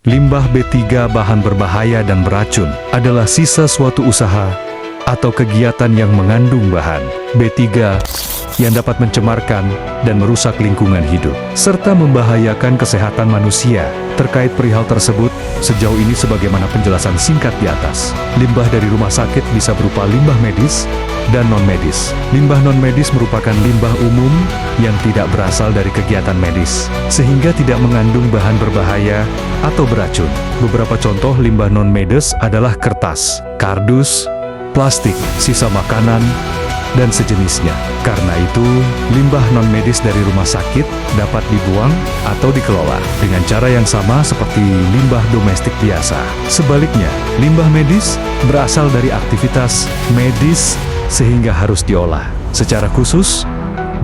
Limbah B3 bahan berbahaya dan beracun adalah sisa suatu usaha atau kegiatan yang mengandung bahan B3 yang dapat mencemarkan dan merusak lingkungan hidup, serta membahayakan kesehatan manusia. Terkait perihal tersebut, sejauh ini sebagaimana penjelasan singkat di atas, limbah dari rumah sakit bisa berupa limbah medis dan non-medis. Limbah non-medis merupakan limbah umum yang tidak berasal dari kegiatan medis, sehingga tidak mengandung bahan berbahaya atau beracun. Beberapa contoh limbah non-medis adalah kertas, kardus, plastik, sisa makanan, dan sejenisnya. Karena itu, limbah non-medis dari rumah sakit dapat dibuang atau dikelola dengan cara yang sama seperti limbah domestik biasa. Sebaliknya, limbah medis berasal dari aktivitas medis sehingga harus diolah secara khusus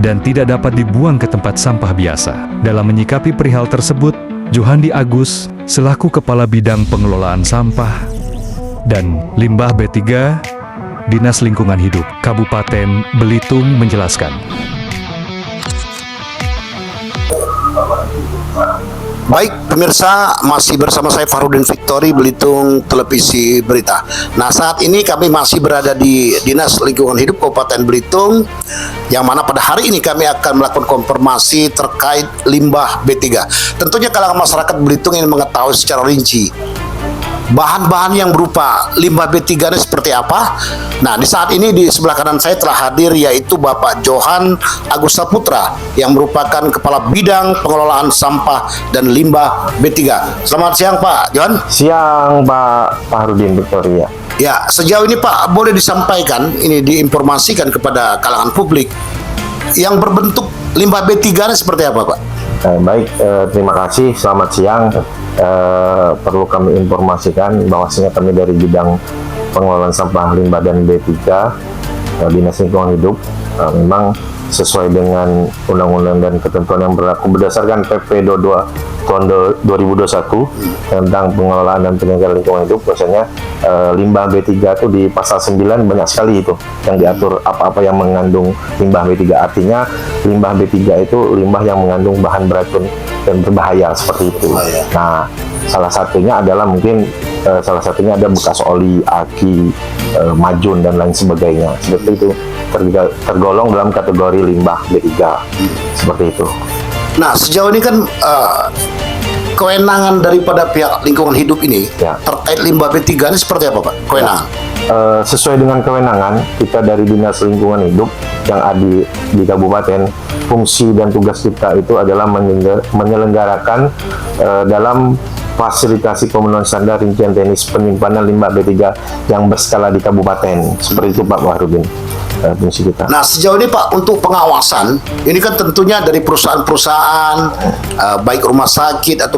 dan tidak dapat dibuang ke tempat sampah biasa. Dalam menyikapi perihal tersebut, Johandi Agus selaku Kepala Bidang Pengelolaan Sampah dan Limbah B3 Dinas Lingkungan Hidup Kabupaten Belitung menjelaskan. Baik, pemirsa, masih bersama saya Farudin Victory, Belitung Televisi Berita. Nah, saat ini kami masih berada di Dinas Lingkungan Hidup Kabupaten Belitung, yang mana pada hari ini kami akan melakukan konfirmasi terkait limbah B3. Tentunya kalangan masyarakat Belitung ingin mengetahui secara rinci bahan-bahan yang berupa limbah B3 ini seperti apa. Nah, di saat ini di sebelah kanan saya telah hadir yaitu Bapak Johan Agus Saputra yang merupakan Kepala Bidang Pengelolaan Sampah dan Limbah B3. Selamat siang Pak Johan. Siang Pak Farudin Victoria. Ya, sejauh ini Pak boleh disampaikan, ini diinformasikan kepada kalangan publik yang berbentuk limbah B3 ini seperti apa Pak? Baik, terima kasih. Selamat siang. Perlu kami informasikan bahwasanya kami dari bidang pengelolaan sampah limbah dan B3 Dinas Lingkungan Hidup memang sesuai dengan undang-undang dan ketentuan yang berlaku berdasarkan PP 22 tahun 2021 tentang pengelolaan dan penyegaran lingkungan hidup. Biasanya limbah B3 itu di pasal 9 banyak sekali itu yang diatur apa-apa yang mengandung limbah B3. Artinya limbah B3 itu limbah yang mengandung bahan beracun dan berbahaya seperti itu. Nah, salah satunya adalah mungkin salah satunya ada bekas oli, aki, majun dan lain sebagainya. Seperti itu tergolong dalam kategori limbah B3 seperti itu. Nah, sejauh ini kan kewenangan daripada pihak lingkungan hidup ini terkait limbah B3 ini seperti apa Pak? Kewenangan? Sesuai dengan kewenangan kita dari Dinas Lingkungan Hidup yang ada di Kabupaten, fungsi dan tugas kita itu adalah menyelenggarakan dalam fasilitasi pemenuhan standar rincian teknis penyimpanan limbah B3 yang berskala di kabupaten. Seperti itu Pak Wahrudin, fungsi kita. Nah, sejauh ini Pak, untuk pengawasan ini kan tentunya dari perusahaan-perusahaan baik rumah sakit atau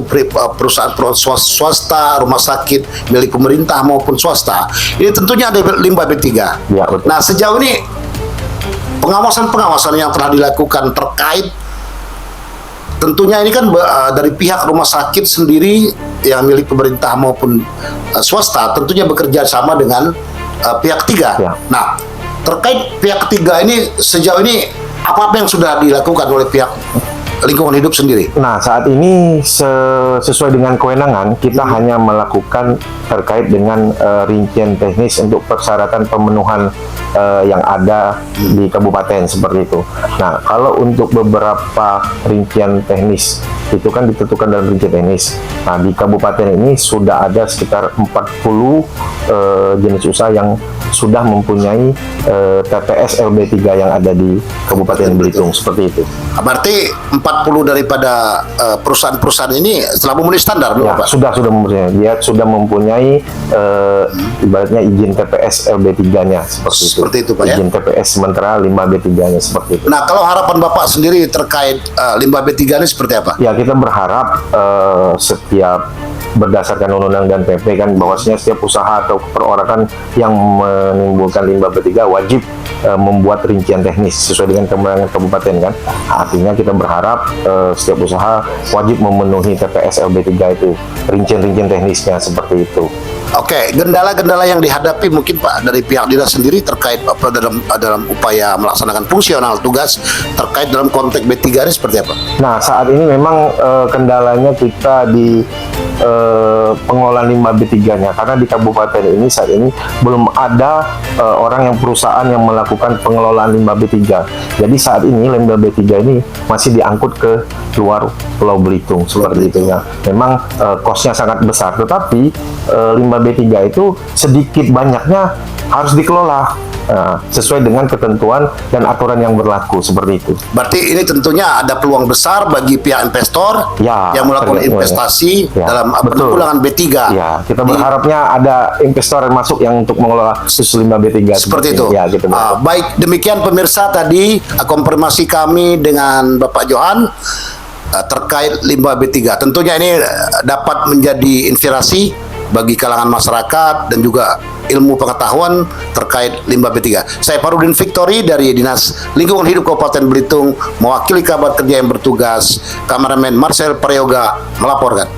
perusahaan swasta, rumah sakit milik pemerintah maupun swasta, ini tentunya ada limbah B3. Ya, betul. Nah, sejauh ini pengawasan yang telah dilakukan terkait tentunya ini kan dari pihak rumah sakit sendiri yang milik pemerintah maupun swasta tentunya bekerja sama dengan pihak ketiga. Ya. Nah, terkait pihak ketiga ini sejauh ini apa yang sudah dilakukan oleh pihak lingkungan hidup sendiri? Nah, saat ini sesuai dengan kewenangan kita hanya melakukan terkait dengan rincian teknis untuk persyaratan pemenuhan yang ada di kabupaten seperti itu. Nah, kalau untuk beberapa rincian teknis itu kan ditentukan dalam rincian teknis. Nah, di kabupaten ini sudah ada sekitar 40 jenis usaha yang sudah mempunyai TPS LB3 yang ada di Kabupaten Belitung seperti itu. Berarti 40 daripada perusahaan-perusahaan ini telah memenuhi standar, ya, Pak? Sudah mempunyai. Dia sudah mempunyai ibaratnya izin TPS LB3-nya seperti itu Pak, ya? Izin TPS sementara limbah B3-nya seperti itu. Nah, kalau harapan Bapak sendiri terkait limbah B3 ini seperti apa? Ya, kita berharap setiap berdasarkan undang-undang dan PP kan bahwasanya setiap usaha atau perorangan yang menimbulkan limbah B3 wajib membuat rincian teknis sesuai dengan kewenangan kabupaten kan. Artinya kita berharap setiap usaha wajib memenuhi TPS LB3 itu, rincian-rincian teknisnya seperti itu. Oke, gendala-gendala yang dihadapi mungkin Pak dari pihak dinas sendiri terkait apa dalam upaya melaksanakan fungsional tugas terkait dalam konteks B3 ini seperti apa? Nah, saat ini memang kendalanya kita di pengelolaan limbah B3-nya, karena di kabupaten ini saat ini belum ada orang yang perusahaan yang melakukan pengelolaan limbah B3. Jadi saat ini limbah B3 ini masih diangkut ke luar Pulau Belitung seperti itu ya. Memang kosnya sangat besar, tetapi limbah B3 itu sedikit banyaknya harus dikelola sesuai dengan ketentuan dan aturan yang berlaku seperti itu. Berarti ini tentunya ada peluang besar bagi pihak investor Ya, yang melakukan investasi ya, dalam betul. penanggulangan B3. Ya, kita berharapnya ada investor yang masuk yang untuk mengelola khusus limbah B3 Seperti itu. Ya, gitu. Baik, demikian pemirsa tadi konfirmasi kami dengan Bapak Johan terkait limbah B3. Tentunya ini dapat menjadi inspirasi bagi kalangan masyarakat dan juga ilmu pengetahuan terkait limbah B3. Saya Farudin Victory dari Dinas Lingkungan Hidup Kabupaten Belitung, mewakili kerabat kerja yang bertugas. Kameramen Marcel Prayoga melaporkan.